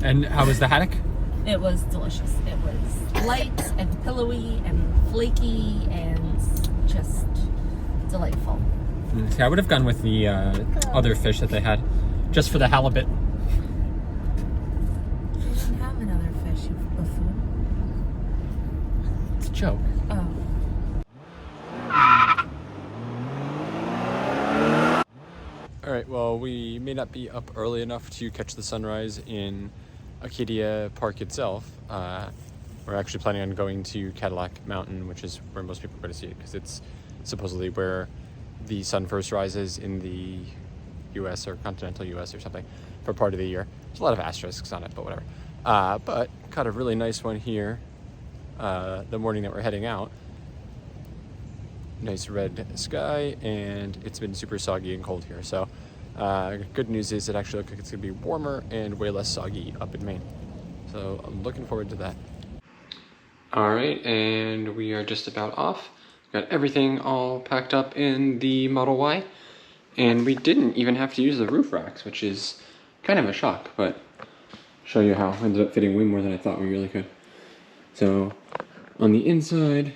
And how was the haddock? It was delicious. It was light and pillowy and flaky and just delightful. See, I would have gone with the other fish that they had, just for the halibut. They didn't have another fish, you buffoon. It's a joke. Oh. All right, well, we may not be up early enough to catch the sunrise in Acadia Park itself. We're actually planning on going to Cadillac Mountain, which is where most people are going to see it, because it's supposedly where the sun first rises in the U.S. or continental U.S. or something for part of the year. There's a lot of asterisks on it, but whatever. But caught a really nice one here the morning that we're heading out. Nice red sky, and it's been super soggy and cold here. So good news is it actually looks like it's going to be warmer and way less soggy up in Maine. So I'm looking forward to that. All right, and we are just about off. Got everything all packed up in the Model Y, and we didn't even have to use the roof racks, which is kind of a shock, but I'll show you how. It ended up fitting way more than I thought we really could. So on the inside,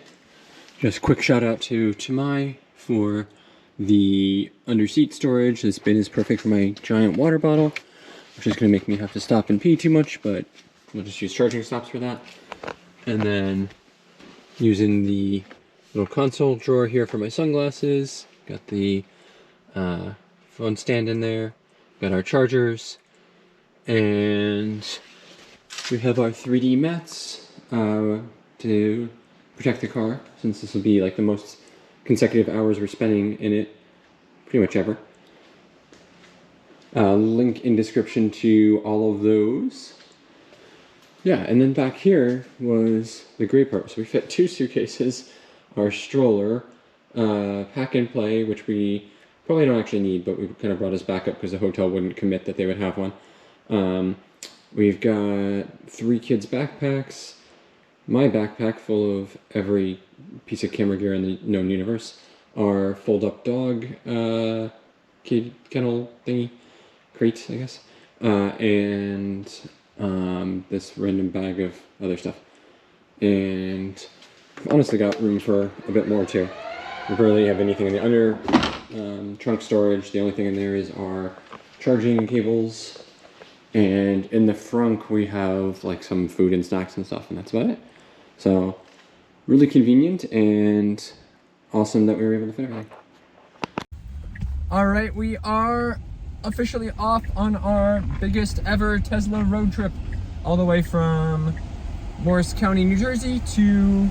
just quick shout out to Tamai for the under seat storage. This bin is perfect for my giant water bottle, which is going to make me have to stop and pee too much, but we'll just use charging stops for that. And then using the little console drawer here for my sunglasses. Got the phone stand in there. Got our chargers. And we have our 3D mats to protect the car, since this will be like the most consecutive hours we're spending in it pretty much ever. Link in description to all of those. Yeah, and then back here was the great part. So we fit 2 suitcases, our stroller, pack and play, which we probably don't actually need, but we kind of brought us back up because the hotel wouldn't commit that they would have one. We've got 3 kids' backpacks, my backpack full of every piece of camera gear in the known universe, our fold-up dog kid kennel thingy, crate, I guess, and this random bag of other stuff. And I've honestly got room for a bit more too. We barely have anything in the under trunk storage. The only thing in there is our charging cables, and in the front we have like some food and snacks and stuff, and that's about it. So really convenient and awesome that we were able to fit everything. All right, we are officially off on our biggest ever Tesla road trip, all the way from Morris County, New Jersey to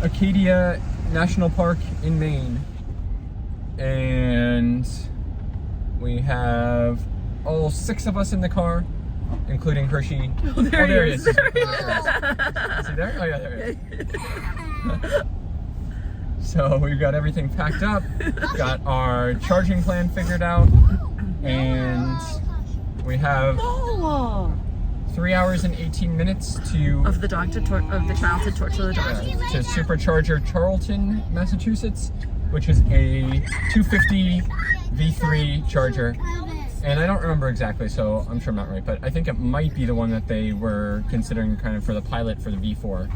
Acadia National Park in Maine. And we have all 6 of us in the car, including Hershey. Oh, there he is. Is he there? Oh yeah, there he is. So we've got everything packed up, got our charging plan figured out, and we have 3 hours and 18 minutes to of the child to torture the dog to Supercharger Charlton, Massachusetts, which is a 250 V3 charger. And I don't remember exactly, so I'm sure I'm not right, but I think it might be the one that they were considering kind of for the pilot for the V4.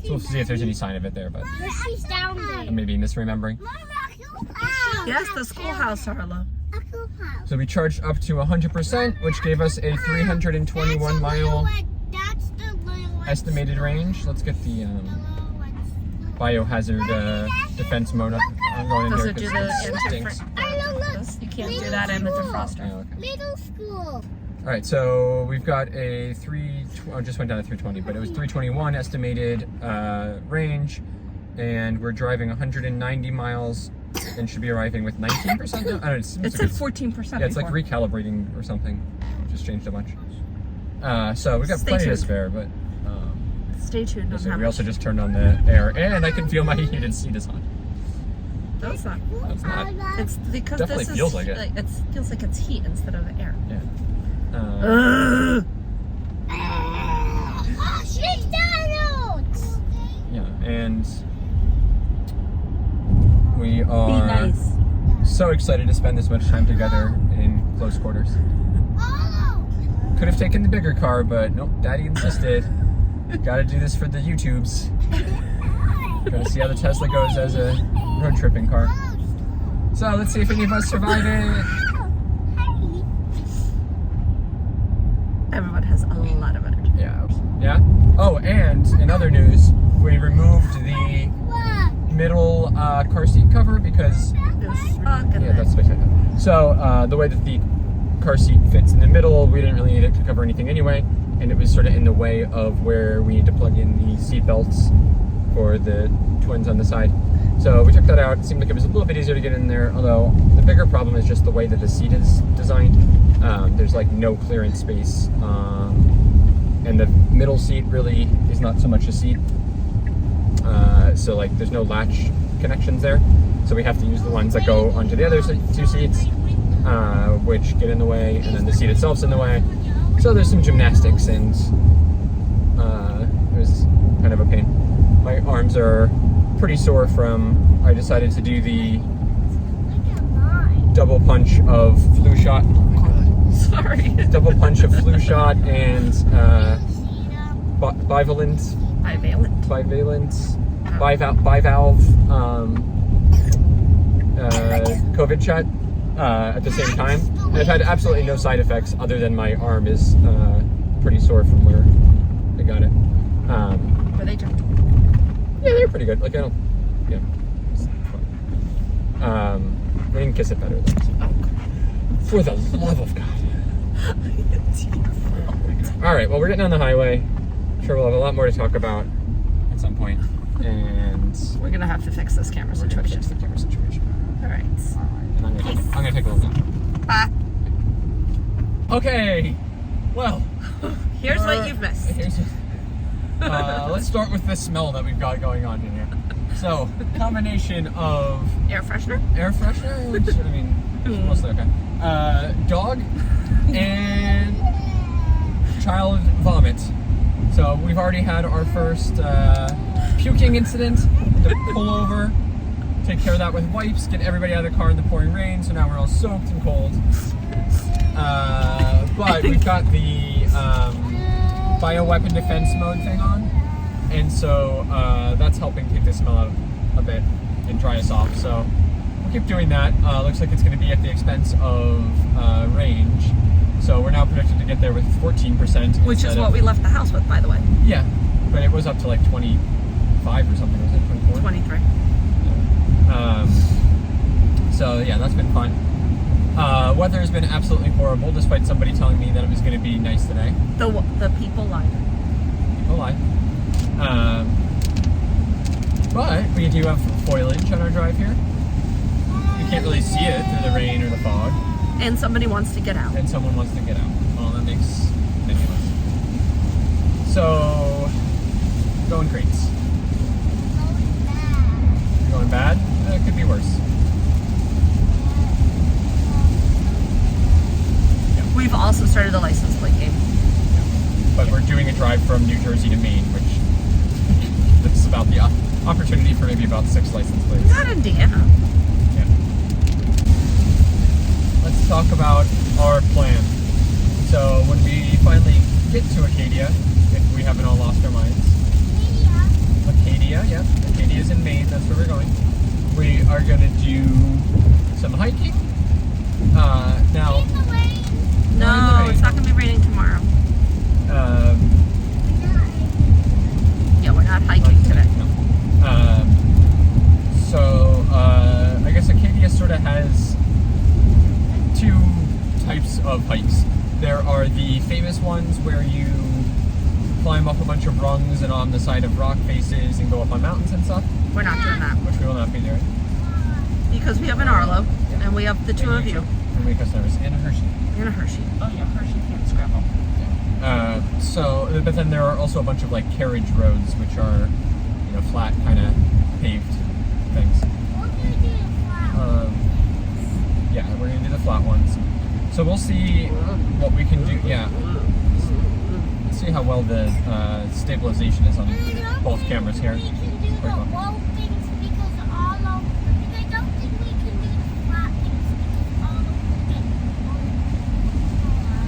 So we'll see if there's any sign of it there, but I may be misremembering. Yes, the schoolhouse, Harlow. So we charged up to 100%, which gave us a 321 mile estimated range. Let's get the biohazard defense mode up. I'm going in here because it stinks. You can't do that in the defroster. Oh, okay. Middle school. All right, so we've got a just went down to 320, but it was 321 estimated range, and we're driving 190 miles and should be arriving with 19% now. I don't know, It said 14%. Yeah, it's like recalibrating or something. Just changed a bunch. So we got plenty to spare, but stay tuned on we also just turned on the air, and I can feel my heated seat is on. No, it's not. That's not. It's because Definitely this feels like it. It feels like it's heat instead of air. Yeah. McDonald's! Yeah, and we are Be nice. so excited to spend this much time together in close quarters. could have taken the bigger car, but nope, Daddy insisted. Gotta do this for the YouTubes. Gotta see how the Tesla goes as a road tripping car. So let's see if any of us survive it. Everyone has a lot of energy. Yeah. Yeah? Oh, and in other news, we removed the middle car seat cover because... Yeah, that's what I said. So the way that the car seat fits in the middle, we didn't really need it to cover anything anyway, and it was sort of in the way of where we need to plug in the seat belts for the twins on the side. So we took that out. It seemed like it was a little bit easier to get in there, although the bigger problem is just the way that the seat is designed. There's like no clearance space, and the middle seat really is not so much a seat. So like there's no latch connections there. So we have to use the ones that go onto the other two seats, which get in the way, and then the seat itself's in the way. So there's some gymnastics, and it was kind of a pain. My arms are pretty sore from, I decided to do the double punch of flu shot. Sorry. Double punch of flu shot and bivalent COVID shot at the same time. And I've had absolutely no side effects other than my arm is pretty sore from where I got it. Were they gentle? Yeah, they're pretty good. Like, I don't, yeah, it's fun. They didn't kiss it better though. So. For the love of God. Alright, well, we're getting on the highway. I'm sure we'll have a lot more to talk about at some point. And we're gonna have to fix this camera situation. Fix the camera situation. Alright. And I'm gonna take a little nap. Bye. Okay. Well. Here's what you've missed. Let's start with the smell that we've got going on in here. So, combination of air freshener, which, I mean, mostly okay. Dog and child vomit. So we've already had our first puking incident. To pull over, take care of that with wipes, get everybody out of the car in the pouring rain. So now we're all soaked and cold. But we've got the bioweapon defense mode thing on, and so that's helping take the smell out a bit and dry us off. So we'll keep doing that. Looks like it's going to be at the expense of range. So we're now predicted to get there with 14%. Which is what we left the house with, by the way. Yeah, but it was up to like 25 or something. Was it 24? 23. Yeah. So yeah, that's been fun. Weather has been absolutely horrible, despite somebody telling me that it was going to be nice today. The people lie. People lie. But we do have foliage on our drive here. You can't really see it through the rain or the fog. And somebody wants to get out. And someone wants to get out. Well, that makes many of us. So, going crates. Going bad? It could be worse. Yeah. We've also started a license plate game. But we're doing a drive from New Jersey to Maine, which this is about the opportunity for maybe about 6 license plates. Not Indiana. Yeah. Let's talk about our plan. So when we finally get to Acadia, if we haven't all lost our minds. Acadia, yeah. Acadia's in Maine, that's where we're going. We are going to do some hiking. Now... No, it's not going to be raining tomorrow. Yeah, we're not hiking today. No. So, I guess Acadia sort of has 2 types of hikes. There are the famous ones where you climb up a bunch of rungs and on the side of rock faces and go up on mountains and stuff. We're not doing that. Which we will not be doing. Because we have an Arlo, and we have the 2 of you. And we customers in a Hershey. In a Hershey. Oh yeah, Hershey can't scramble. But then there are also a bunch of like carriage roads, which are, you know, flat kind of paved things. Yeah, we're gonna do the flat ones. So we'll see what we can do. Yeah, let's see how well the stabilization is on both cameras here.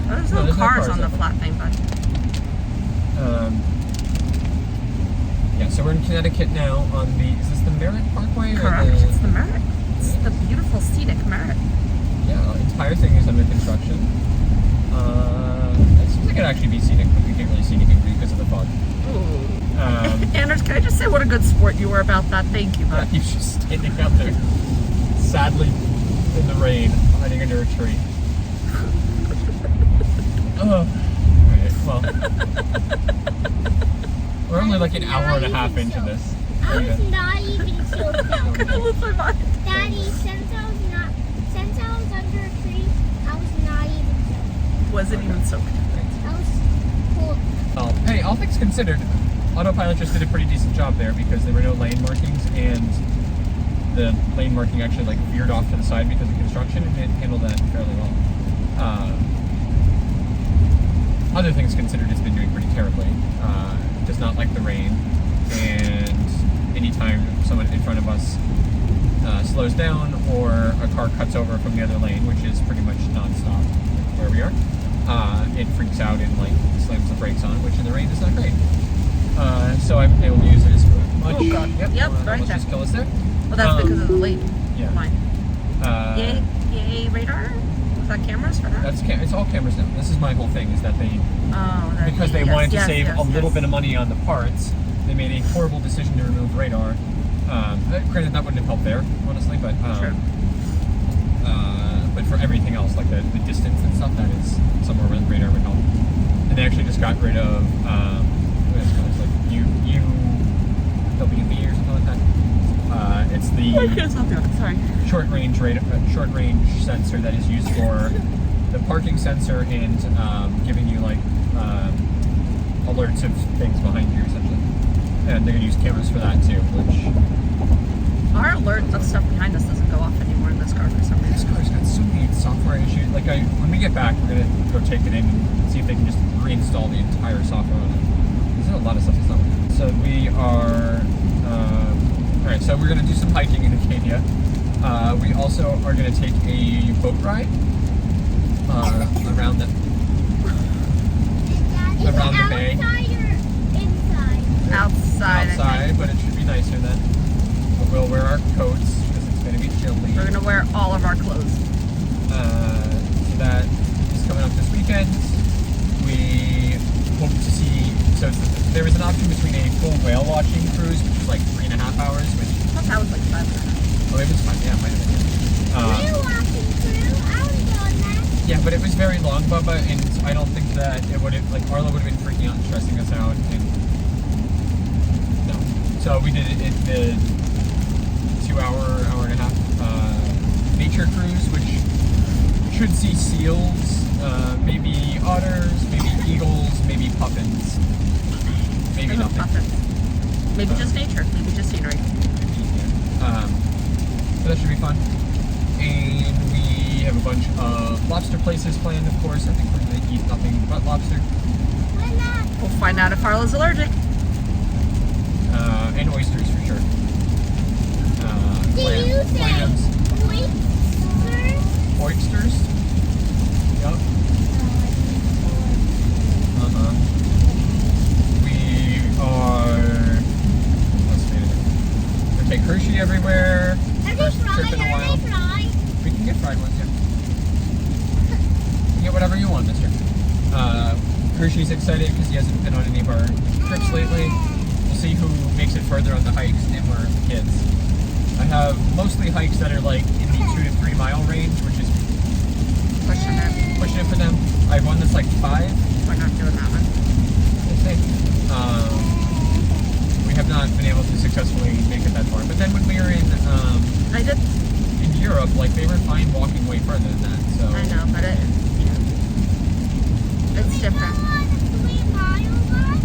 There's No, no there's no cars cars on the up there. flat thing, but Yeah, so we're in Connecticut now on the, is this the Merritt Parkway? Or correct. It's the Merritt. It's the beautiful scenic Merritt. Yeah, the entire thing is under construction. It seems like it'd actually be scenic, but we can't really see anything because of the fog. Anders, can I just say what a good sport you were about that? Thank you, bud. He's just standing out there, sadly, in the rain, hiding under a tree. Alright, well. We're only like an hour and a half into this. I was not even soaked out. Gonna lose my mind. Daddy, since I was under a tree, I was not even soaked. Wasn't even soaked. I was cold. Well, hey, all things considered, Autopilot just did a pretty decent job there because there were no lane markings and the lane marking actually like veered off to the side because of construction and it handled that fairly well. Other things considered, it's been doing pretty terribly. Does not like the rain, and anytime someone in front of us slows down or a car cuts over from the other lane, which is pretty much non-stop where we are, it freaks out and like slams the brakes on, which in the rain is not great. So I've been able to use it as much. Oh god. Yep, right almost there. just kill us there. Well, that's because of the lane. Yeah. Line. Yay, radar? Was that cameras for that? It's all cameras now. This is my whole thing, is that they, because they wanted to save a little bit of money on the parts, they made a horrible decision to remove radar. Granted, that wouldn't have helped there, honestly, but but for everything else, like the distance and stuff, that is somewhere where the radar would help. And they actually just got rid of what is it called? It's like UWB or something like that. It's the short range sensor that is used for the parking sensor and giving you like alerts of things behind you, essentially. And they're gonna use cameras for that too, which our alert of stuff behind us doesn't go off anymore in this car for some this reason. car's got so many software issues. Like when we get back, we're gonna go take it in and see if they can just reinstall the entire software on it. There's a lot of stuff that's not working. So we are. All right, so we're gonna do some hiking in Acadia. We also are gonna take a boat ride around the bay. Outside or inside? Outside, But it should be nicer then. But we'll wear our coats because it's gonna be chilly. We're gonna wear all of our clothes. So that is coming up this weekend. We hope to see. So there is an option between a full whale watching cruise, which is like 3.5 hours, which I thought that was like 5 minutes. oh, maybe it's 5. Yeah, it might have been. Whale watching crew? I was on that. Yeah, but it was very long, Bubba, and I don't think that it would have, like, Arlo would have been freaking out and stressing us out, and no. So we did it in the hour and a half nature cruise, which should see seals, maybe otters, maybe eagles, maybe puffins, maybe nothing. Puffins. Maybe just nature. Maybe just scenery. So that should be fun. And we have a bunch of lobster places planned, of course. I think we're going to eat nothing but lobster. Why not? We'll find out if Arlo's allergic. And oysters for sure. Do you say clams. oysters? Oysters? Yup. We are... Let's see. We take Hershey everywhere. Are they First trip fried? in a while. Are they fried? We can get fried ones, yeah. You can get whatever you want, mister. Hershey's excited because he hasn't been on any of our trips lately. We'll see who makes it further on the hikes, him or the kids. I have mostly hikes that are like in the 2 to 3 mile range, which is pushing it for them. I have one that's like 5. We're not doing that one. We'll see. We have not been able to successfully make it that far. But then when we were in Europe, like they were fine walking way further than that. So I know, but it's different.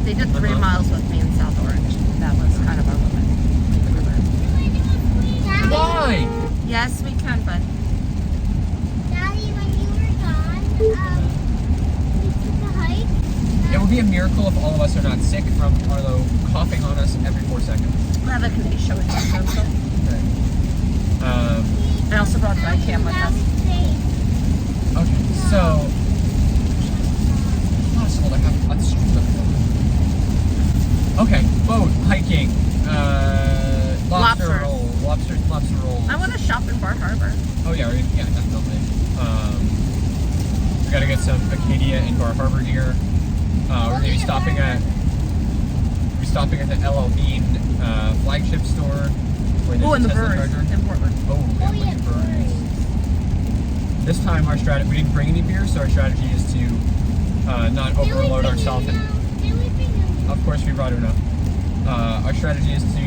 They did 3 miles with me in South Orange. That was kind of our limit. Why? Yes, we can, but Daddy, when you were gone, we took a hike. It would be a miracle if all of us are not sick from Arlo coughing on us every 4 seconds. rather can they show it to them. So. Okay. I also brought my cam with us. Okay, so asshole. I have let's okay, boat, hiking, lobster roll, lobster roll. I want to shop in Bar Harbor. Oh yeah, definitely. We gotta get some Acadia and Bar Harbor gear. We're gonna be stopping at the LL Bean flagship store. Oh, and the breweries in Portland. Oh, yeah, breweries. This time our strategy, we didn't bring any beer, so our strategy is to not overload ourselves. Of course we brought enough. Our strategy is to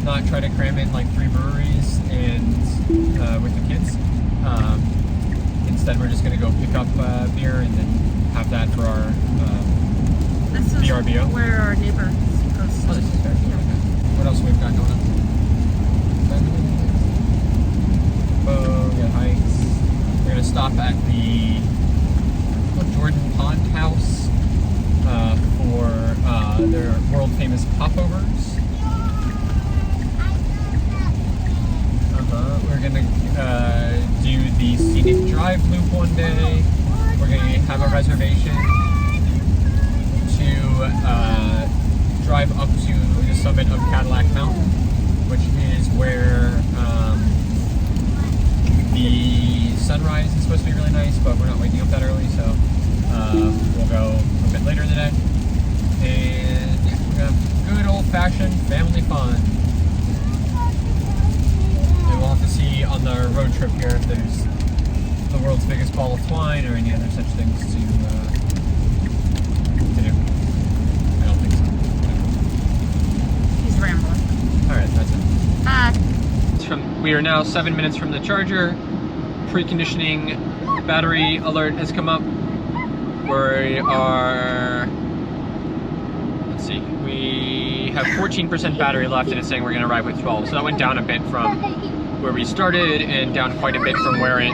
not try to cram in like 3 breweries and with the kids. Instead we're just going to go pick up beer and then have that for our this is VRBO. Where our neighbor goes. Oh, this is fair. Okay. What else we've got going on? Oh, we got hikes. We're going to stop at the Jordan Pond House for their world famous popovers. We're gonna do the scenic drive loop one day. We're gonna have a reservation to drive up to the summit of Cadillac Mountain, which is where the sunrise is supposed to be really nice, but we're not waking up that early, so we'll go a bit later in the day. And yeah, we're gonna have good old-fashioned family fun. And we'll have to see on the road trip here if there's the world's biggest ball of twine or any other such things to do. I don't think so. He's rambling. Alright, that's it. We are now 7 minutes from the charger. Preconditioning battery alert has come up. We are, let's see, we have 14% battery left and it's saying we're going to arrive with 12. So that went down a bit from where we started and down quite a bit from where it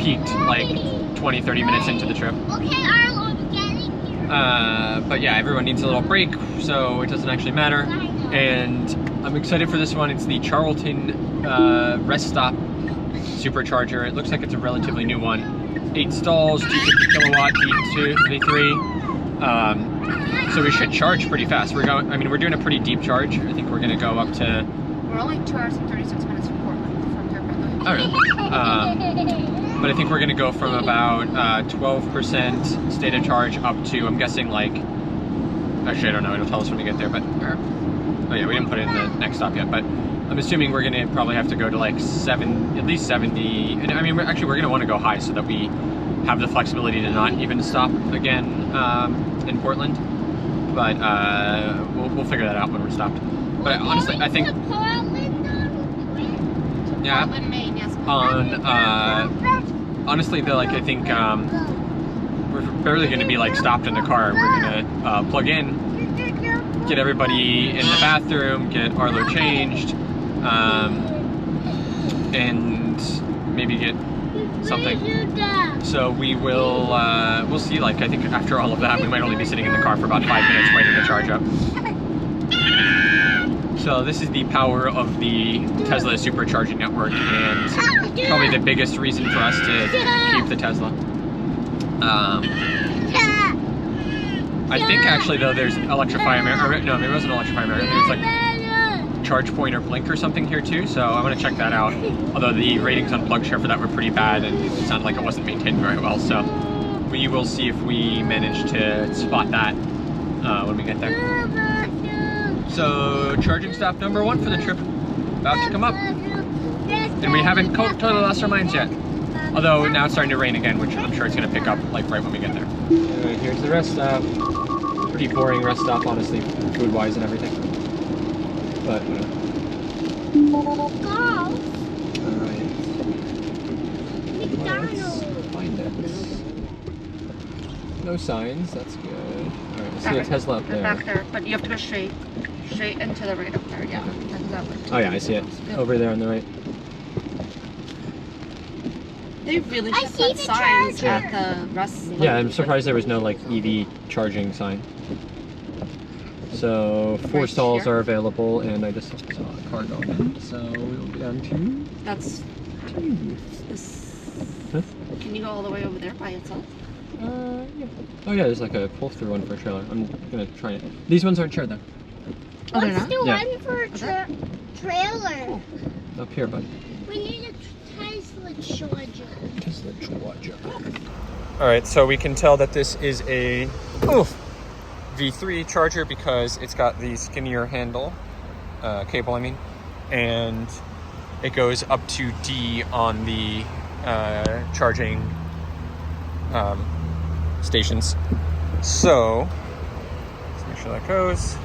peaked like 20-30 minutes into the trip. Okay, Arlo, getting here. But yeah, everyone needs a little break, so it doesn't actually matter. And I'm excited for this one. It's the Charlton rest stop supercharger. It looks like it's a relatively new one. 8 stalls, 250 kilowatt V3. So we should charge pretty fast. We're doing a pretty deep charge. I think we're gonna go up to. We're only 2 hours and 36 minutes from Portland, from here, by the way. Oh, really? But I think we're gonna go from about 12% state of charge up to, I'm guessing like, actually I don't know, it'll tell us when we get there, but, oh yeah, we didn't put it in the next stop yet, but I'm assuming we're gonna probably have to go to like at least 70, and I mean, we're gonna wanna go high so that we have the flexibility to not even stop again in Portland, but we'll figure that out when we're stopped. But honestly, I think, yeah, Portland, Maine, yes. Honestly though, like I think we're barely gonna be like stopped in the car. We're gonna plug in, get everybody in the bathroom, get Arlo changed, and maybe get something. So we will, we'll see, like I think after all of that, we might only be sitting in the car for about 5 minutes waiting to charge up. So this is the power of the Tesla supercharging network, and probably the biggest reason for us to keep the Tesla. I think actually though there's Electrify America, no, maybe it wasn't Electrify America, there's like Charge Point or Blink or something here too, so I'm gonna check that out. Although the ratings on PlugShare for that were pretty bad and it sounded like it wasn't maintained very well, so we will see if we manage to spot that when we get there. So charging stop number 1 for the trip about to come up. And we haven't totally lost our minds yet. Although now it's starting to rain again, which I'm sure it's gonna pick up like right when we get there. Alright, here's the rest stop. Pretty boring rest stop, honestly, food-wise and everything. But, alright. Let's find it. No signs, that's good. Alright, we'll see a Tesla up there. Back there, but you have to go straight and to the right up there, yeah. That way. Oh yeah, I see it. Over there on the right. They really should put signs at the rest. Yeah, I'm surprised there was no like EV charging sign. So 4 stalls are available, and I just saw a car going in, so we'll be down to That's 2. this. Huh? Can you go all the way over there by itself? Yeah. Oh yeah, there's like a pull-through one for a trailer. I'm gonna try it. These ones aren't shared though. Oh, they're What's not? the Yeah. one for a trailer? Up here, bud. We need a Tesla charger. Tesla Charger. All right, so we can tell that this is a V3 charger because it's got the skinnier handle, cable I mean, and it goes up to D on the charging stations. So let's make sure that goes.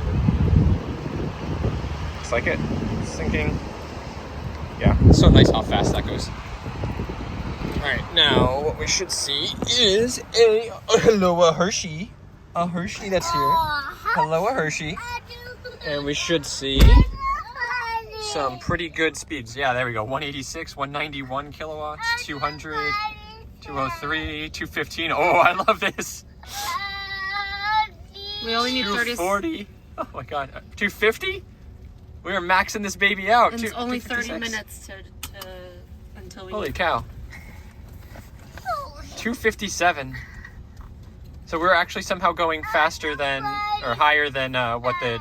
Looks like it. It's syncing. Yeah, it's so nice how fast that goes. Alright, now what we should see is a Hershey. A Hershey that's here. Hello, a Hershey. And we should see some pretty good speeds. Yeah, there we go. 186, 191 kilowatts, 200, 203, 215. Oh, I love this. We only need 240. Oh my god. 250? We are maxing this baby out. And it's only 30 256. minutes until we Holy get... cow. 257. So we're actually somehow going faster than, or higher than what the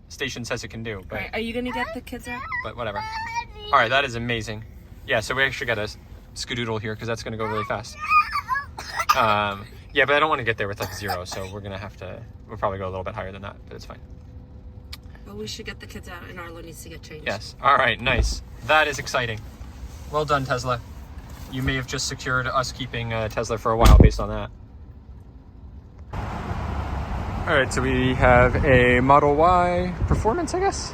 station says it can do. But, Are you going to get the kids out? but whatever. All right, that is amazing. Yeah, so we actually got a skadoodle here because that's going to go really fast. Yeah, but I don't want to get there with like 0, so we're going to have to, we'll probably go a little bit higher than that, but it's fine. Well, we should get the kids out and Arlo needs to get changed. Yes. All right, nice. That is exciting. Well done, Tesla. You may have just secured us keeping Tesla for a while based on that. All right, so we have a Model Y Performance, I guess.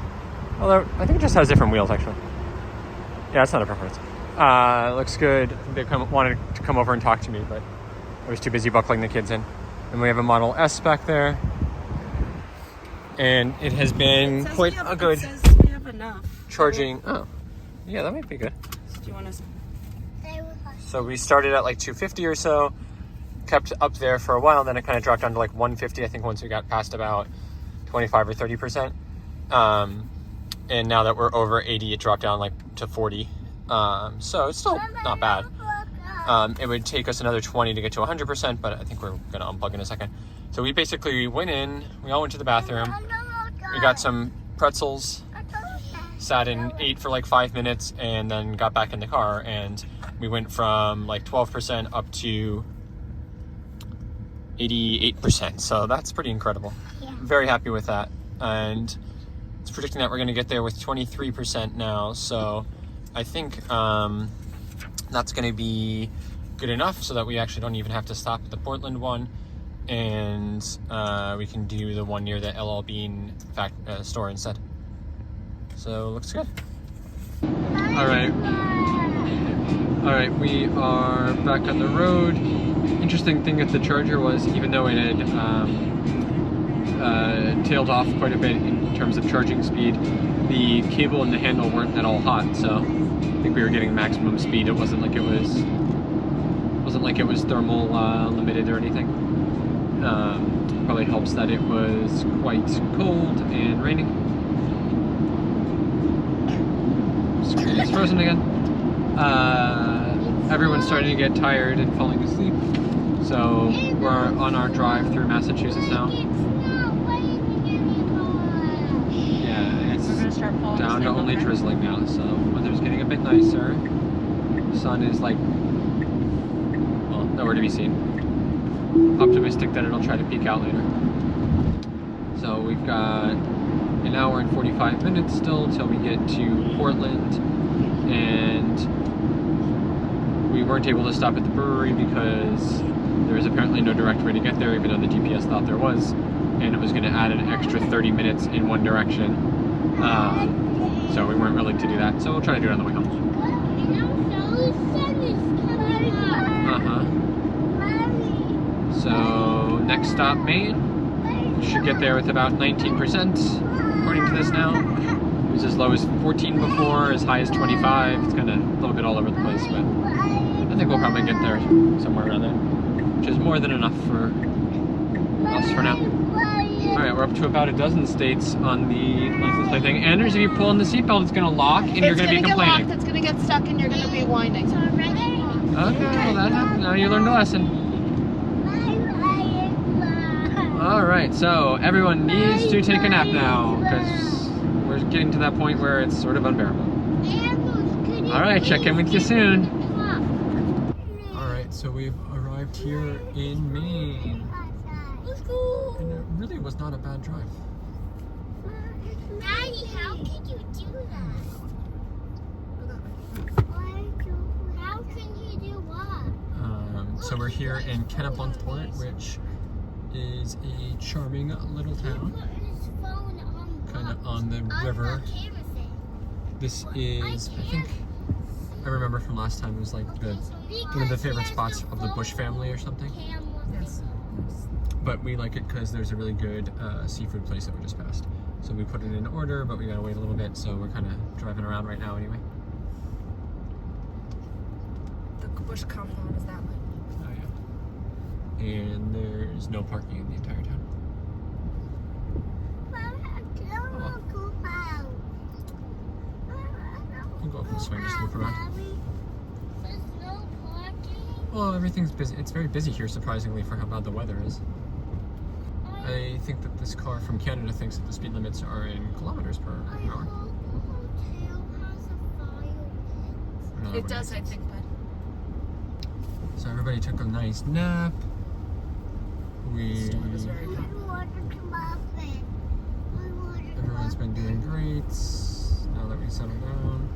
Although I think it just has different wheels, actually. Yeah, it's not a Performance. Looks good. They wanted to come over and talk to me, but I was too busy buckling the kids in. And we have a Model S back there. And it has been quite a good It says we have enough. charging. Oh, yeah, that might be good. Do you want to... So we started at like 250 or so, kept up there for a while, then it kind of dropped down to like 150, I think, once we got past about 25 or 30%. And now that we're over 80, it dropped down like to 40. So it's still not bad. It would take us another 20 to get to 100%, but I think we're going to unplug in a second. So we basically went in, we all went to the bathroom, we got some pretzels, sat and ate for like 5 minutes, and then got back in the car, and we went from like 12% up to 88%. So that's pretty incredible. Yeah. Very happy with that. And it's predicting that we're going to get there with 23% now. So I think that's going to be good enough so that we actually don't even have to stop at the Portland one. And we can do the one near the LL Bean store instead. So looks good. All right, we are back on the road. Interesting thing with the charger was, even though it had tailed off quite a bit in terms of charging speed, the cable and the handle weren't at all hot. So I think we were getting maximum speed. It wasn't like it was thermal limited or anything. Probably helps that it was quite cold and raining. Screen is frozen again. Everyone's starting to get tired and falling asleep. So we're on our drive through Massachusetts now. Yeah, it's down to only drizzling now, so weather's getting a bit nicer. Sun is like, well, nowhere to be seen. Optimistic that it'll try to peak out later. So we've got an hour and 45 minutes still till we get to Portland, and we weren't able to stop at the brewery because there was apparently no direct way to get there, even though the GPS thought there was, and it was going to add an extra 30 minutes in one direction. So we weren't willing to do that, so we'll try to do it on the way home. So next stop, Maine. We should get there with about 19%, according to this now. It was as low as 14 before, as high as 25. It's kind of a little bit all over the place, but I think we'll probably get there somewhere around there, which is more than enough for us for now. All right, we're up to about a dozen states on the license plate thing. Anders, if you pull on the seatbelt, it's going to lock, and you're going to be complaining. It's going to get stuck, and you're going to be whining. Okay, well that happened. Now you learned a lesson. All right, so everyone needs to take a nap now because we're getting to that point where it's sort of unbearable. All right, check in with you soon. All right, so we've arrived here in Maine. And it really was not a bad drive. Daddy, how could you do that? How can you do what? So we're here in Kennebunkport, which is a charming little town, kind of on the river. This is, I think, I remember from last time, it was like one of the favorite spots of the Bush family or something. Yes. But we like it because there's a really good seafood place that we just passed. So we put it in order, but we gotta wait a little bit, so we're kind of driving around right now anyway. The Bush compound is that way. Oh yeah. And there's no parking in the entire town. We'll go up this way and just look around. Well, everything's busy. It's very busy here, surprisingly, for how bad the weather is. I think that this car from Canada thinks that the speed limits are in kilometers per hour. It does, I think, but So everybody took a nice nap. Storm is very bad. Everyone's been doing great now that we settled down.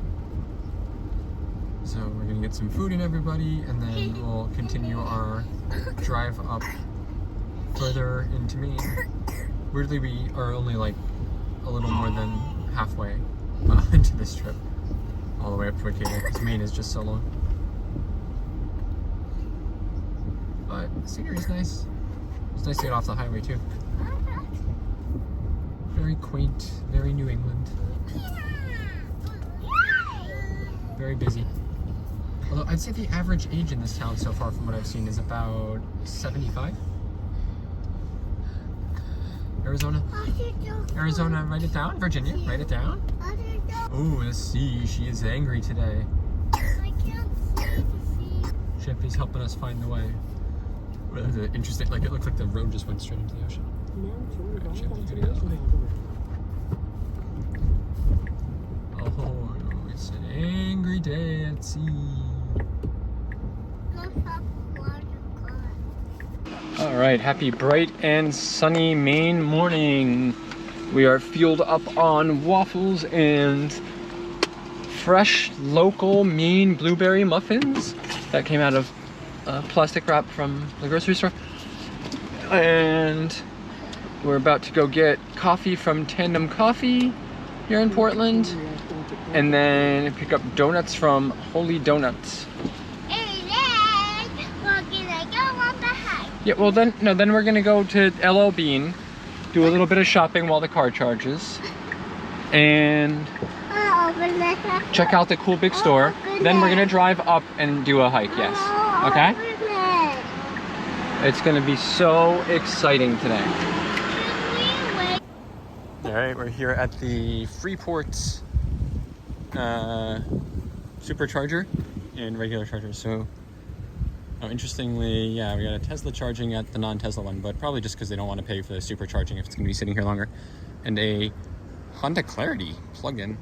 So we're gonna get some food in everybody, and then we'll continue our drive up further into Maine. Weirdly, we are only like a little more than halfway into this trip, all the way up to Acadia, because Maine is just so long. But the scenery is nice. It's nice to get off the highway too. Very quaint, very New England. Very busy. Although I'd say the average age in this town so far from what I've seen is about 75. Arizona, write it down. Virginia, write it down. Oh, let's see, she is angry today. I can't see the sea. Chippy's helping us find the way. Well, that's interesting, like it looks like the road just went straight into the ocean. Alright, Chippy, you gotta get out of the way. Oh, it's an angry day at sea. All right, happy bright and sunny Maine morning. We are fueled up on waffles and fresh local Maine blueberry muffins that came out of plastic wrap from the grocery store. And we're about to go get coffee from Tandem Coffee here in Portland, and then pick up donuts from Holy Donuts. Yeah, well then we're gonna go to LL Bean, do a little bit of shopping while the car charges, and check out the cool big store. Then we're gonna drive up and do a hike, yes. Okay? It's gonna be so exciting today. Alright, we're here at the Freeport Supercharger and regular charger. So interestingly, yeah, we got a Tesla charging at the non-Tesla one, but probably just because they don't want to pay for the supercharging if it's going to be sitting here longer. And a Honda Clarity plug-in.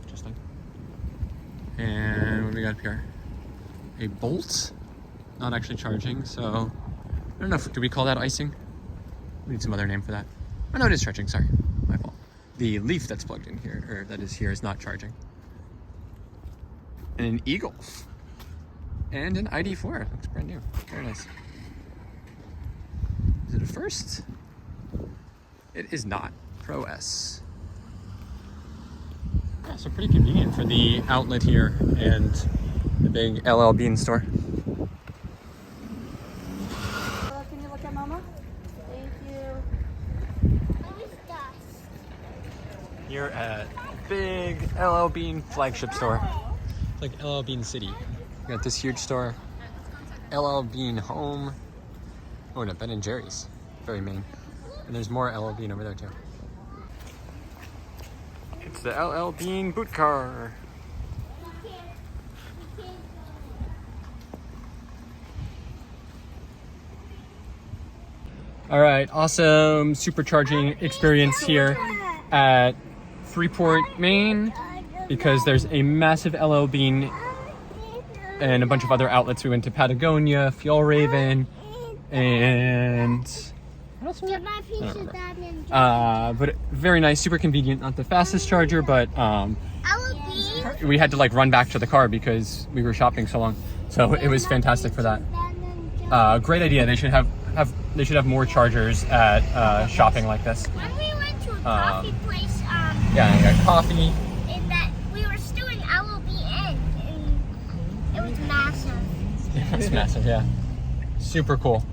Interesting. And what do we got up here? A Bolt, not actually charging, so I don't know if, do we call that icing? We need some other name for that. Oh no, it is charging, sorry, my fault. The Leaf that's plugged in here, or that is here, is not charging. And an e-Golf. And an ID4, looks brand new, very nice. Is it a first? It is not, Pro S. Yeah, so pretty convenient for the outlet here and the big LL Bean store. Can you look at Mama? Thank you. Here at big LL Bean flagship store. It's like LL Bean City. We got this huge store, LL Bean Home. Oh, no, Ben & Jerry's, very Maine. And there's more LL Bean over there too. It's the LL Bean boot car. All right, awesome supercharging experience here at Freeport, Maine, because there's a massive LL Bean and a bunch of other outlets. We went to Patagonia, Fjallraven, and what else was there? I don't remember. But very nice, super convenient. Not the fastest charger, but we had to like run back to the car because we were shopping so long. So it was fantastic for that. Great idea. They should have more chargers at shopping like this. When we went to a coffee place, yeah, you got coffee. in that we were still in LOBN, and it was massive. It's massive, yeah. Super cool.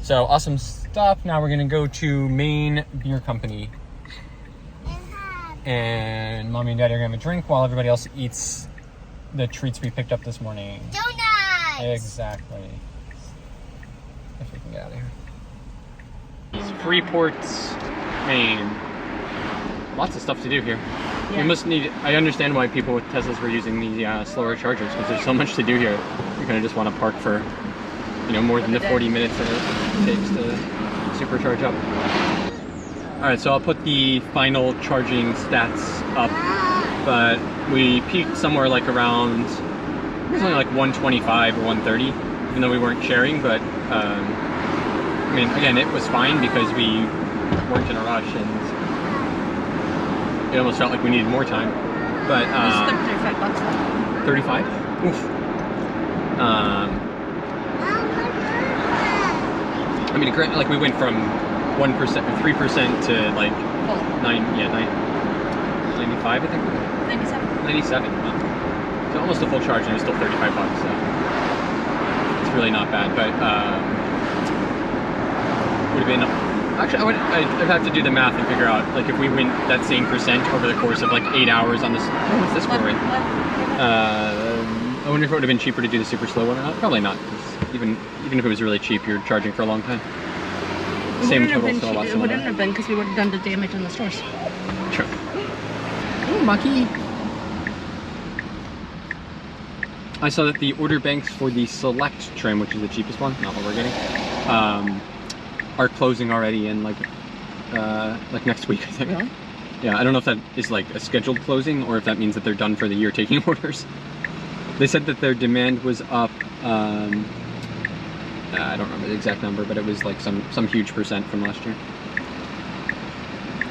So awesome stuff. Now we're gonna go to Maine Beer Company, and Mommy and Daddy are gonna have a drink while everybody else eats the treats we picked up this morning. Donuts! Exactly. If we can get out of here. Freeport, Maine. Lots of stuff to do here. Yeah. You must need. I understand why people with Teslas were using the slower chargers, because there's so much to do here. You kind of just want to park for, more than the 40 minutes that it takes to supercharge up. All right, so I'll put the final charging stats up, but we peaked somewhere like around. It was only like 125 or 130, even though we weren't sharing. But I mean, again, it was fine because we weren't in a rush, and it almost felt like we needed more time. But $35. 35? Oof. I mean, like we went from 1%, 3% to like 95, I think. 97. 97. Wow. So almost a full charge, and it was still $35. So it's really not bad. But would have been. Actually, I'd have to do the math and figure out, like, if we went that same percent over the course of like 8 hours on this. Oh, what's this for? Right? I wonder if it would have been cheaper to do the super slow one or not. Probably not. 'Cause even if it was really cheap, you're charging for a long time. Same total, so a lot It similar. wouldn't have been because we would have done the damage in the stores. Sure. Oh, Mucky. I saw that the order banks for the Select trim, which is the cheapest one, not what we're getting, are closing already in like next week, I think. Really? Yeah, I don't know if that is like a scheduled closing or if that means that they're done for the year taking orders. They said that their demand was up. I don't remember the exact number, but it was like some huge percent from last year.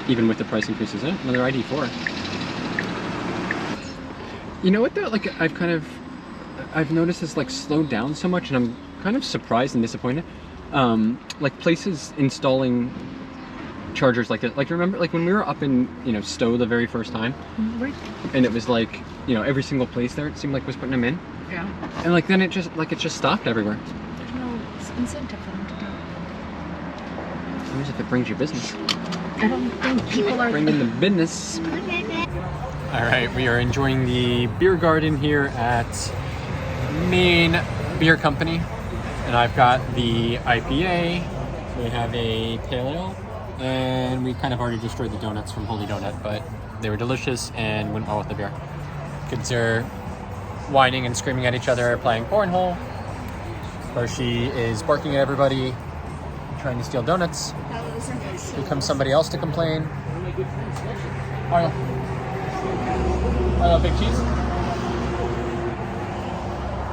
Even with the price increases. Another ID4. You know what though? Like I've noticed this like slowed down so much, and I'm kind of surprised and disappointed. Like places installing chargers like this. Like remember, like when we were up in Stowe the very first time, and it was like every single place there it seemed like was putting them in. Yeah. And like then it just stopped everywhere. There's no incentive for them to do it. Seems if it brings you business. I don't think people are Bring in the business. All right, we are enjoying the beer garden here at Maine Beer Company, and I've got the IPA. We have a pale ale, and we kind of already destroyed the donuts from Holy Donut, but they were delicious and went well with the beer. Kids are whining and screaming at each other, playing cornhole. Hershey is barking at everybody, trying to steal donuts. Here comes somebody else to complain. Arlo. Arlo, big cheese.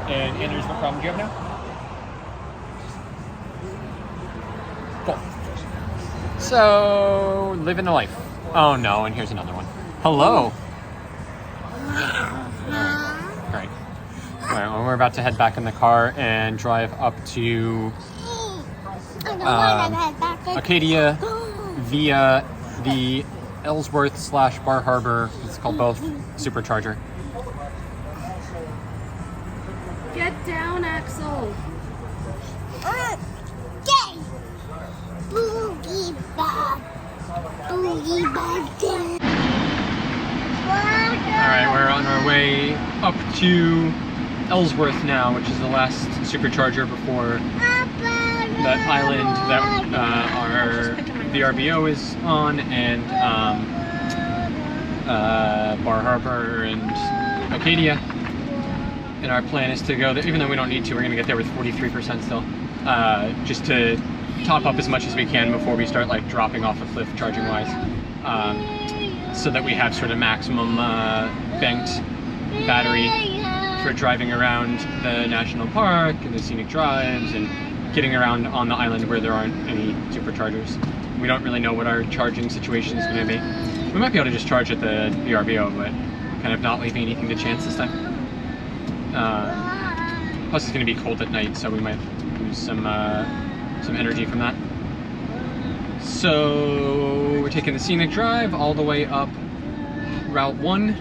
And Anders, what problem do you have now? Cool. So, living the life. Oh no, and here's another one. Hello. Alright. Alright, well, we're about to head back in the car and drive up to Acadia via the Ellsworth / Bar Harbor. It's called both Supercharger. Get down, Axel. Yay! Boogie bag. Boogie bag day. Alright, we're on our way up to Ellsworth now, which is the last supercharger before that island that our VRBO is on, and Bar Harbor and Acadia. And our plan is to go there, even though we don't need to, we're going to get there with 43% still, just to top up as much as we can before we start like dropping off a cliff charging wise, so that we have sort of maximum banked battery for driving around the national park and the scenic drives and getting around on the island where there aren't any superchargers. We don't really know what our charging situation is going to be. We might be able to just charge at the VRBO, but kind of not leaving anything to chance this time. Plus it's going to be cold at night, so we might lose some energy from that. So we're taking the scenic drive all the way up Route 1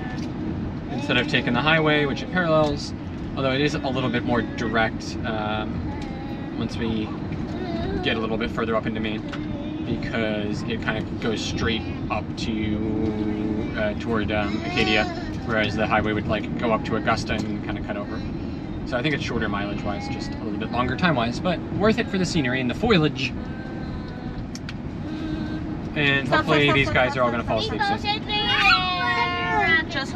instead of taking the highway, which it parallels, although it is a little bit more direct once we get a little bit further up into Maine, because it kind of goes straight up to toward Acadia, whereas the highway would like go up to Augusta and kind of cut over. So I think it's shorter mileage wise, just a little bit longer time wise, but worth it for the scenery and the foliage. And hopefully these guys are all going to fall asleep soon. Just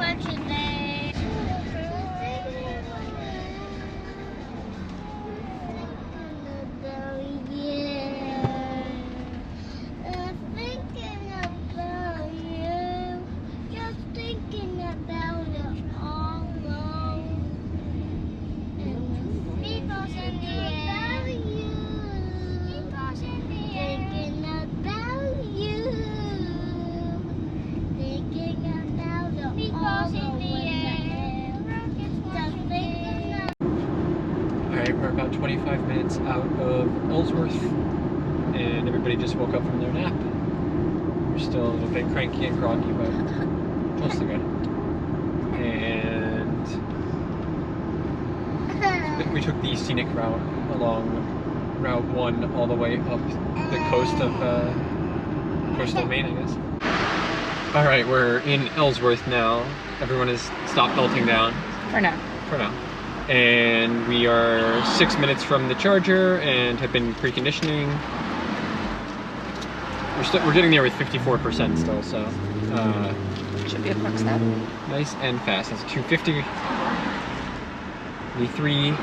We're about 25 minutes out of Ellsworth, and everybody just woke up from their nap. We're still a little bit cranky and groggy, but mostly good. And we took the scenic route along Route 1 all the way up the coast of coastal Maine, I guess. Alright, we're in Ellsworth now. Everyone has stopped melting down. for now. For now. And we are 6 minutes from the charger and have been preconditioning. We're getting there with 54% still, so Should be a quick step. nice and fast. That's 250. V3.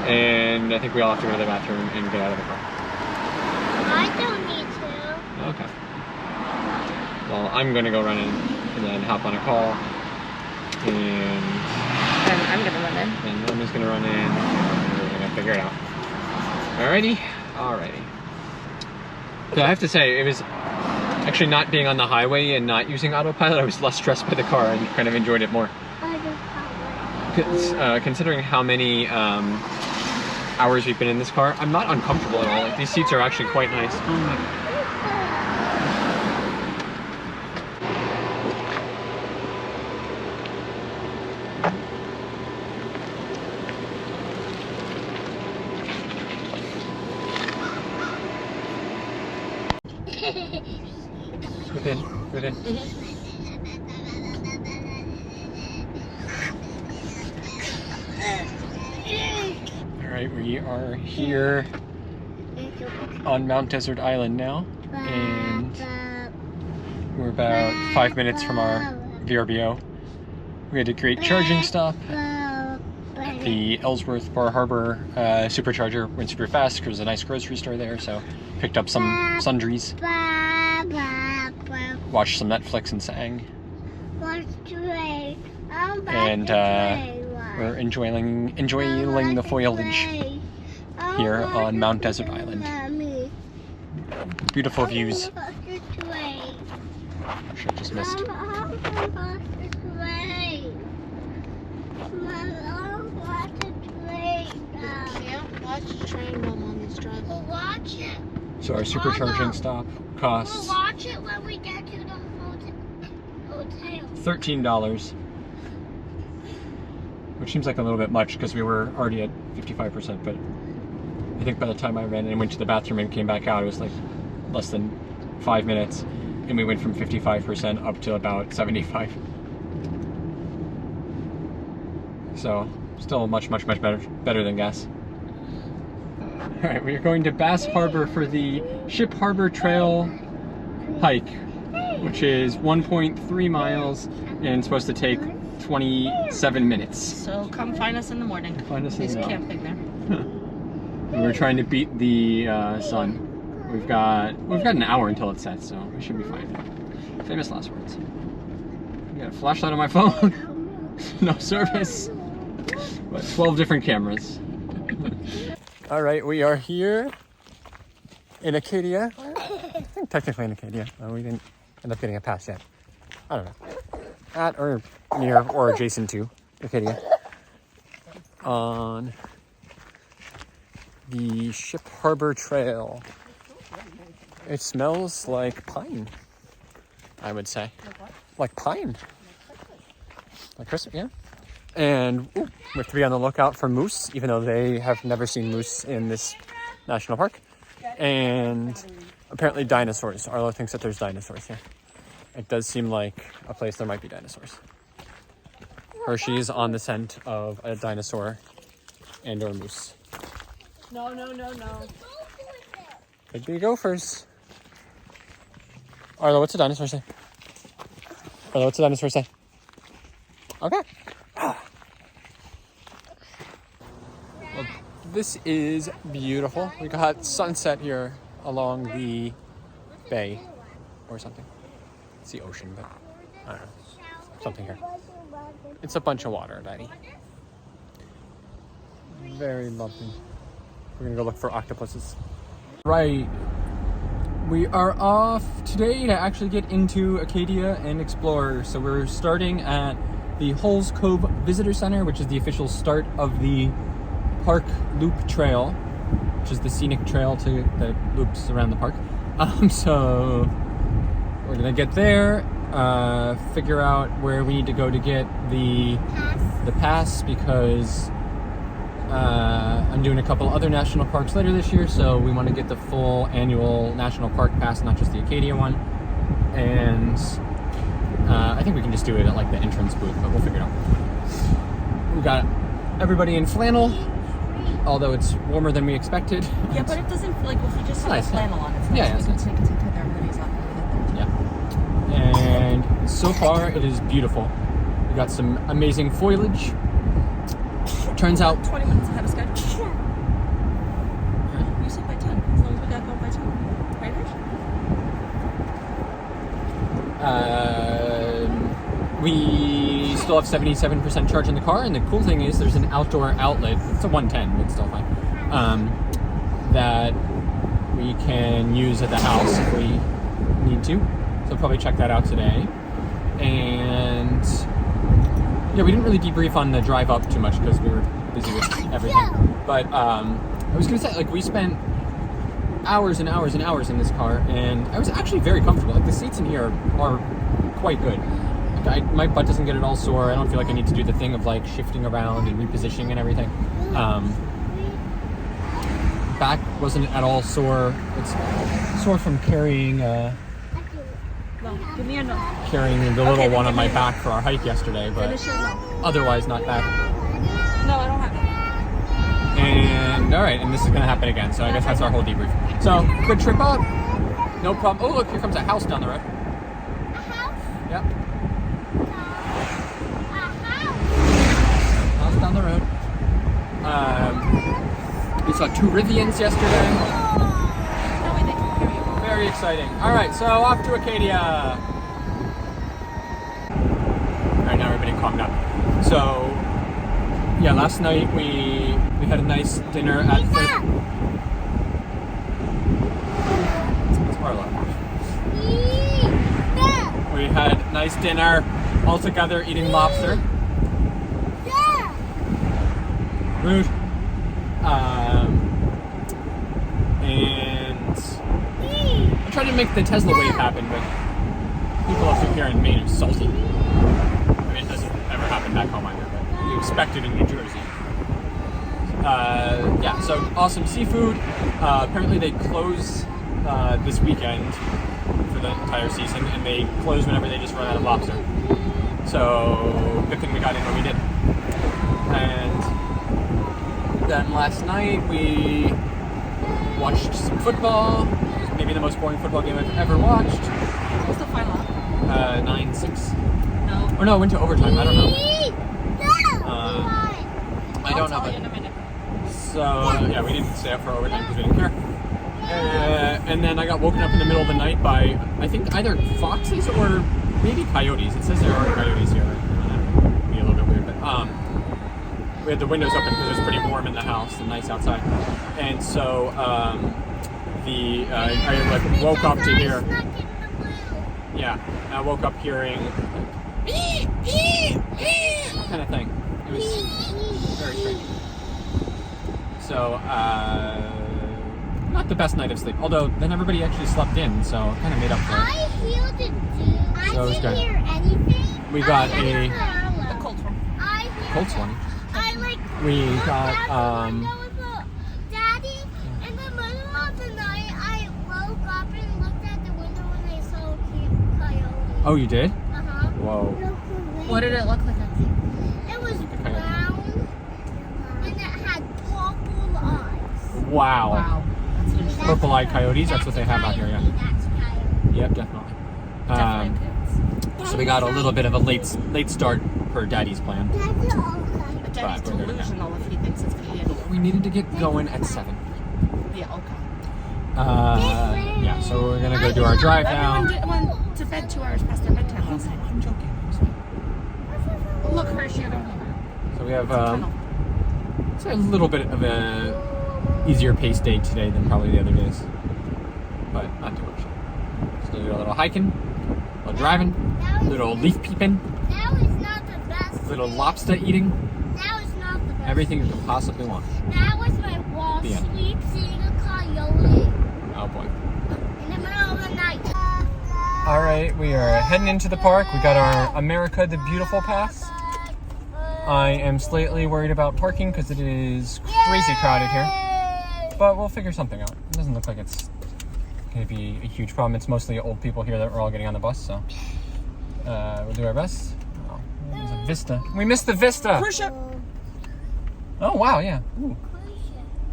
And I think we all have to go to the bathroom and get out of the car. I don't need to. Okay. Well, I'm gonna go run in and then hop on a call. And Then I'm gonna run in. and Mommy's gonna run in, and we're gonna figure it out. Alrighty? Alrighty. So I have to say, it was actually not being on the highway and not using autopilot, I was less stressed by the car and kind of enjoyed it more. Considering how many hours we've been in this car, I'm not uncomfortable at all. Like, these seats are actually quite nice. Oh my God. Good in. Alright, we are here on Mount Desert Island now, and we're about 5 minutes from our VRBO. We had a great charging stop at the Ellsworth Bar Harbor Supercharger. Went super fast because there's a nice grocery store there, so picked up some sundries. Watched some Netflix and sang. And we're enjoying the foliage here on Mount Desert Island. Beautiful views. Which I just missed. Watch the train while Mommy's driving. We'll watch it. So our supercharging stop costs We'll watch it when we get to the hotel. $13, which seems like a little bit much because we were already at 55%, but I think by the time I ran and went to the bathroom and came back out, it was like less than 5 minutes, and we went from 55% up to about 75. So still much better than gas. Alright, we are going to Bass Harbor for the Ship Harbor Trail hike, which is 1.3 miles and supposed to take 27 minutes. So come find us in the morning. Find us in He's the morning. camping there. We're trying to beat the sun. We've got an hour until it sets, so we should be fine. Famous last words. I got a flashlight on my phone. No service. But 12 different cameras. All right, we are here in Acadia. I think technically in Acadia. We didn't end up getting a pass yet. I don't know. At or near or adjacent to Acadia. On the Ship Harbor Trail. It smells like pine, I would say. Like pine. Like Christmas, yeah. And we have to be on the lookout for moose, even though they have never seen moose in this national park. And apparently dinosaurs. Arlo thinks that there's dinosaurs here. It does seem like a place there might be dinosaurs. Hershey is on the scent of a dinosaur and or moose. No, no, no, no. Could be gophers. Arlo, what's the dinosaur say? Arlo, what's the dinosaur say? Okay. Well, this is beautiful. We got sunset here along the bay or something. It's the ocean, but I don't know. Something here. It's a bunch of water, Daddy. Very lovely. We're gonna go look for octopuses. Right. We are off today to actually get into Acadia and explore. So we're starting at the Hulls Cove Visitor Center, which is the official start of the Park Loop Trail, which is the scenic trail that loops around the park. So we're gonna get there, figure out where we need to go to get the pass because I'm doing a couple other national parks later this year, so we want to get the full annual national park pass, not just the Acadia one. And I think we can just do it at like the entrance booth, but we'll figure it out. We got everybody in flannel, although it's warmer than we expected. Yeah, but it doesn't feel like if you just put nice, a flannel on, it's yeah, nice. yeah, We can take their hoodies off when we get there. Yeah. And so far it is beautiful. We got some amazing foliage. Turns out 20 minutes ahead of schedule. You said by 10, as long as we got going by 10. Right, Rich? We still have 77% charge in the car, and the cool thing is there's an outdoor outlet. It's a 110, but still fine. That we can use at the house if we need to. So we'll probably check that out today. And yeah, we didn't really debrief on the drive up too much because we were busy with everything. But I was gonna say, like, we spent hours and hours and hours in this car, and I was actually very comfortable. Like, the seats in here are quite good. Like, my butt doesn't get it all sore. I don't feel like I need to do the thing of like shifting around and repositioning and everything. Back wasn't at all sore. It's sore from carrying No, give me a no. carrying the little one on my back for our hike yesterday, but Finish your no. otherwise not bad. No, I don't have it. And all right, and this is gonna happen again, so I guess that's our whole debrief. So good trip up, no problem. Oh look, here comes a house down the road. A house? Yep, A house? house down the road. We saw 2 Rivians yesterday. No way they can hear you. Very exciting. All right, so off to Acadia. All right, now everybody calm down. So yeah, last night we had a nice dinner at We had a nice dinner all together eating lobster. Rude. And I tried to make the Tesla wave happen, but people up here in Maine are salty. I mean, it doesn't ever happen back home either, but you expect it in New Jersey. Yeah, so awesome seafood. Apparently they close this weekend for the entire season, and they close whenever they just run out of lobster. So good thing we got in when we did. And then last night we watched some football. Maybe the most boring football game I've ever watched. What's the final? 9-6. No. Or no, it went to overtime. I don't know. I I'll don't know. tell you But in a minute. So yeah, we didn't stay up for overtime because we didn't care. And then I got woken up in the middle of the night by, I think, either foxes or maybe coyotes. It says there are coyotes here. That'd be a little bit weird, but we had the windows open because it was pretty warm in the house and nice outside. And so I like woke up to hear. Yeah, I woke up hearing kind of thing. It was very strange. So, not the best night of sleep. Although then everybody actually slept in, so it kind of made up for it. I healed it too. So I didn't hear anything. We got The Colts one. Colts one. I like. We got Daddy, in the middle of the night, I woke up and looked at the window and I saw a coyote. Oh, you did? Uh-huh. Whoa. What did it look like? It was brown and it had purple eyes. Wow. Wow. That's interesting. Purple-eyed coyotes. That's what they have out here. Yeah. That's coyote. Yep, definitely. Definitely kids. So we got a little bit of a late start per Daddy's plan. That's all. But Daddy's But we're good now. delusional if he thinks it's Canadian. We needed to get going at 7. Yeah, okay. Yeah. So we're gonna go do our drive now. Everyone went to bed 2 hours past their bedtime last night. I'm joking. Look, Hershey, you're going So we have it's a little bit of a easier pace day today than probably the other days, but not too much. So we do a little hiking, a little driving, a little leaf peeping, That was not the best. a little lobster eating, That was not the best. everything you could possibly want. That was my wall The end. sleep seeing a coyote Oh boy. in the middle of the night. All right, we are heading into the park. We got our America the Beautiful pass. I am slightly worried about parking because it is crazy crowded here, but we'll figure something out. It doesn't look like it's going to be a huge problem. It's mostly old people here that we're all getting on the bus, so we'll do our best. Oh, there's a vista. We missed the vista. Cruise ship. Oh wow, yeah. Ooh.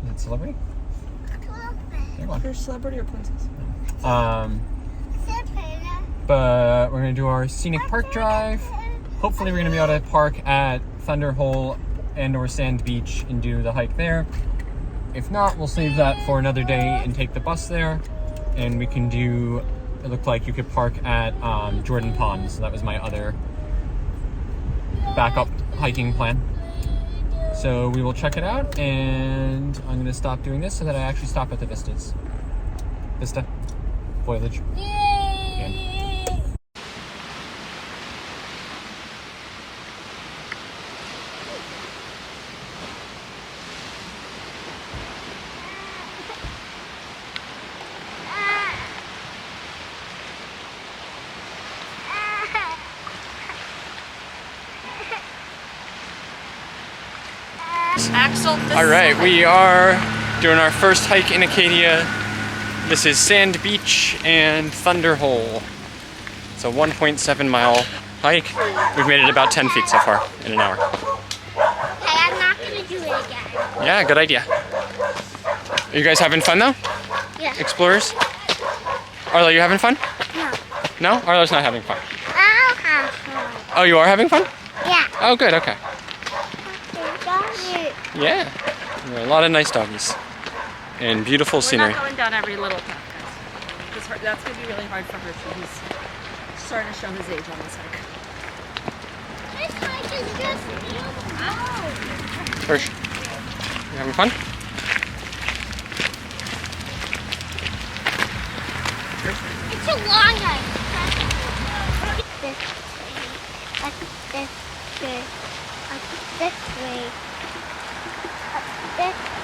Is it celebrity? There you go. You're celebrity or princess? But we're gonna do our scenic park drive. Hopefully we're gonna be able to park at Thunder Hole and or Sand Beach and do the hike there. If not, we'll save that for another day and take the bus there. And we can do, it looked like you could park at Jordan Pond. So that was my other backup hiking plan. So we will check it out, and I'm gonna stop doing this so that I actually stop at the vistas. Vista, foliage. Axel, All right, we are doing our first hike in Acadia. This is Sand Beach and Thunder Hole. It's a 1.7 mile hike. We've made it about 10 feet so far in an hour. Hey, I'm not gonna do it again. Yeah, good idea. Are you guys having fun though? Yeah. Explorers? Arlo, you having fun? No. No? Arlo's not having fun. I'll have fun. Oh, you are having fun? Yeah. Oh, good, okay. Doggy. Yeah. There are a lot of nice doggies. And beautiful We're scenery. not going down every little path, guys. That's going to be really hard for Hershey. He's starting to show his age on this hike. This hike is just beautiful. Hirsch, you having fun? It's a long hike. This way. Up this way. Up this way. Up this way.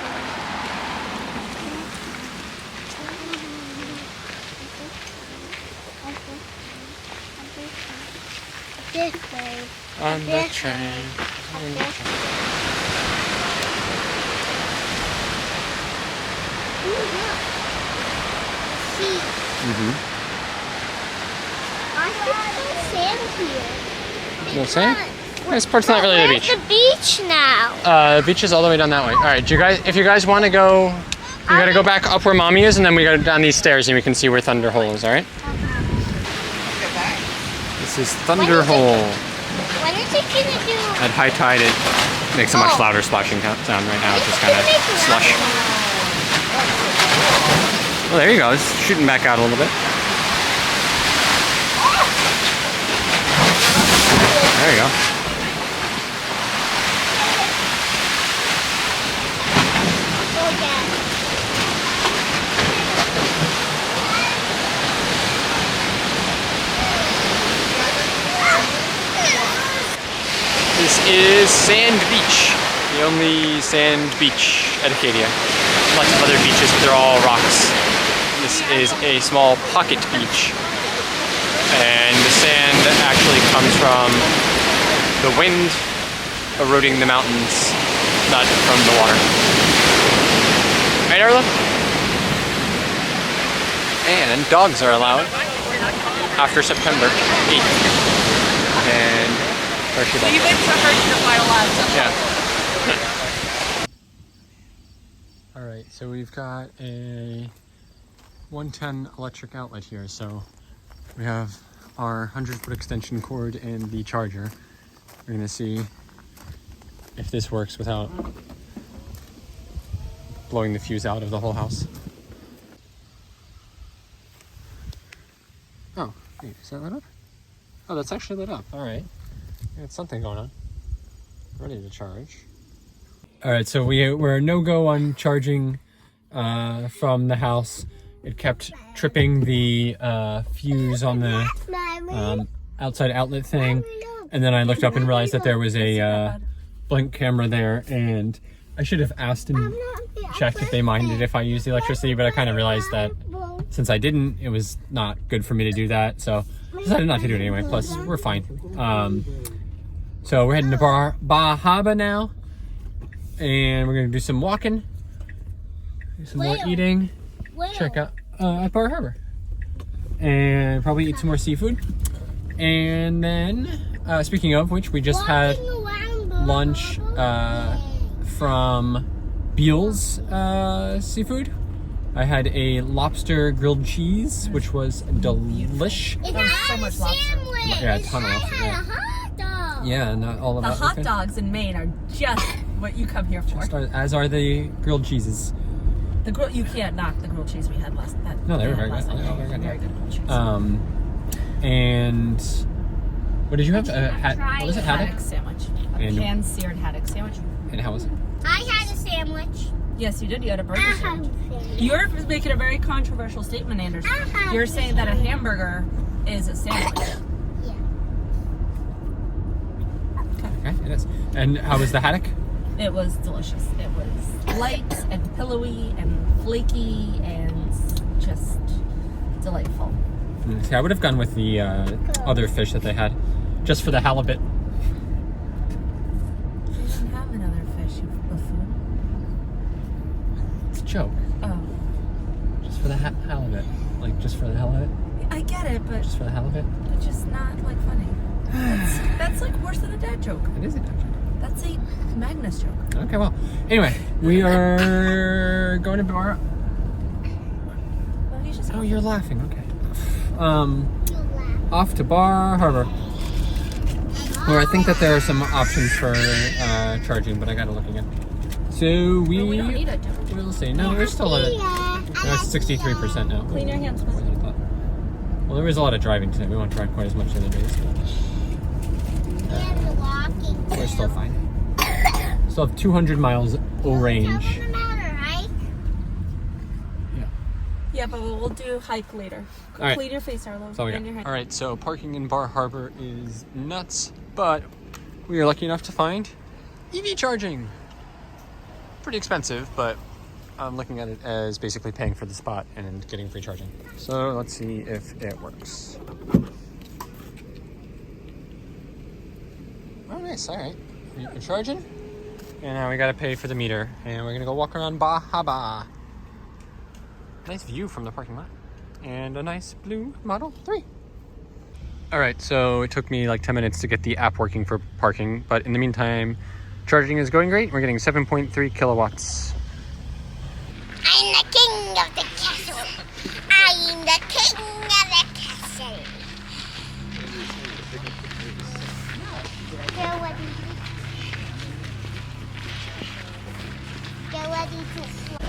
This way. On the train. See, Mm-hmm. I think there's sand here. No sand? This part's not really the beach. Where's the beach now? The beach is all the way down that way. All right, if you guys want to go, you gotta go back up where Mommy is, and then we go down these stairs, and we can see where Thunder Hole is. All right? This is Thunder Hole When is it gonna do? at high tide. It makes a much louder splashing sound right now. It's just kind of slush. Well, there you go. It's shooting back out a little bit. There you go. This is Sand Beach, the only sand beach at Acadia. Lots of other beaches, but they're all rocks. This is a small pocket beach, and the sand actually comes from the wind eroding the mountains, not from the water. Right, Arla? And dogs are allowed after September 8th. And leave it to her to file out. Yeah. Alright, so we've got a 110 electric outlet here. So we have our 100-foot extension cord and the charger. We're going to see if this works without blowing the fuse out of the whole house. Oh, wait, is that lit up? Oh, that's actually lit up. Alright. Got something going on. Ready to charge. Alright, so we're no-go on charging from the house. It kept tripping the fuse on the outside outlet thing. And then I looked up and realized that there was a blink camera there. And I should have asked and checked if they minded if I used the electricity. But I kind of realized that since I didn't, it was not good for me to do that. So I decided not to do it anyway. Plus, we're fine. So we're heading to Bar Harbor now, and we're gonna do some walking, do some more eating, check out at Bar Harbor, and probably eat some more seafood. And then, speaking of which, we just had lunch from Beal's Seafood. I had a lobster grilled cheese, which was delish. It had so much lobster. Yeah, a ton of lobster. Yeah. Yeah, not all of the that. The hot dogs in Maine are just what you come here for. As are the grilled cheeses. The you can't knock the grilled cheese we had last night. No, they were very good. Very good grilled cheese. And what did you have? What was it? Haddock sandwich. A canned seared haddock sandwich. And how was it? I had a sandwich. Yes, you did. You had a burger sandwich. You're making a very controversial statement, Anderson. You're saying that a hamburger is a sandwich. Okay, it is. And how was the haddock? It was delicious. It was light and pillowy and flaky and just delightful. See, I would have gone with the other fish that they had, just for the halibut. They didn't have another fish, you buffoon. It's a joke. Oh. Just for the halibut. Like, just for the halibut? I get it, but... Just for the halibut? But just not, like, funny. That's like worse than a dad joke. It is a dad joke. That's a Magnus joke. Okay, well, anyway, we are going to Bar. Well, he's just. Oh, you're laughing. Okay. Off to Bar Harbor, where I think that there are some options for charging, but I gotta look again. So we don't need it, do we? We'll see. No, we're still at 63% now. Clean your hands, More than I thought. Well, there was a lot of driving today. We won't drive quite as much the other days. But we're still fine. Still have 200 miles range. Yeah, but we'll do hike later. All right. Clean your face, Arlo. All right, so parking in Bar Harbor is nuts, but we are lucky enough to find EV charging. Pretty expensive, but I'm looking at it as basically paying for the spot and getting free charging. So let's see if it works. Oh, nice. All right. We're charging. And now we got to pay for the meter. And we're going to go walk around Bar Harbor. Nice view from the parking lot. And a nice blue Model 3. All right, so it took me like 10 minutes to get the app working for parking. But in the meantime, charging is going great. We're getting 7.3 kilowatts. I'm the king of the castle. I'm the king of the castle.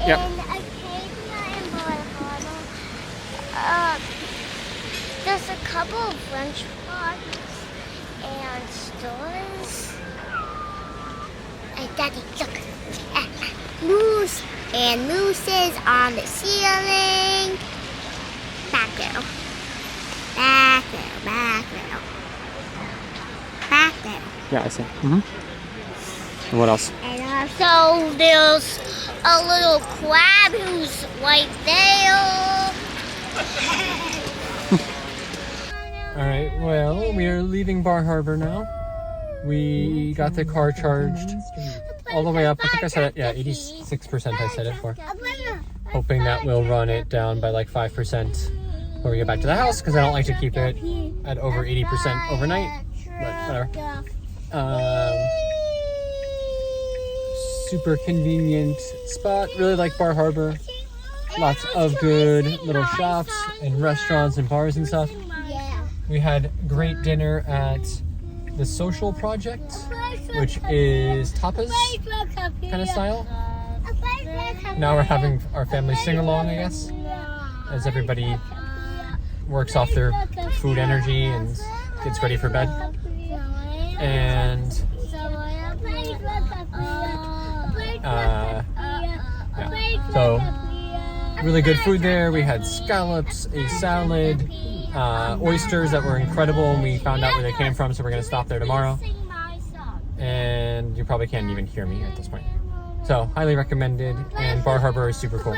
Yep. Acadia and Bar Harbor, there's a couple of French parks and stores. Hey, Daddy, look. Moose and mooses on the ceiling. Back there. Back there, back there. Back there. Yeah, I see. And what else? And also there's a little crab who's right there. All right, well, we are leaving Bar Harbor now. We got the car charged all the way up. I think I said it, yeah, 86% I set it for. Hoping that will run it down by like 5% when we get back to the house, because I don't like to keep it at over 80% overnight, but whatever. Super convenient spot, really like Bar Harbor. Lots of good little shops and restaurants and bars and stuff. We had great dinner at the Social Project, which is tapas kind of style. Now we're having our family sing along, I guess, as everybody works off their food energy and gets ready for bed. And yeah. So really good food there. We had scallops, a salad, oysters that were incredible, and we found out where they came from, so we're going to stop there tomorrow. And you probably can't even hear me at this point. So highly recommended, and Bar Harbor is super cool.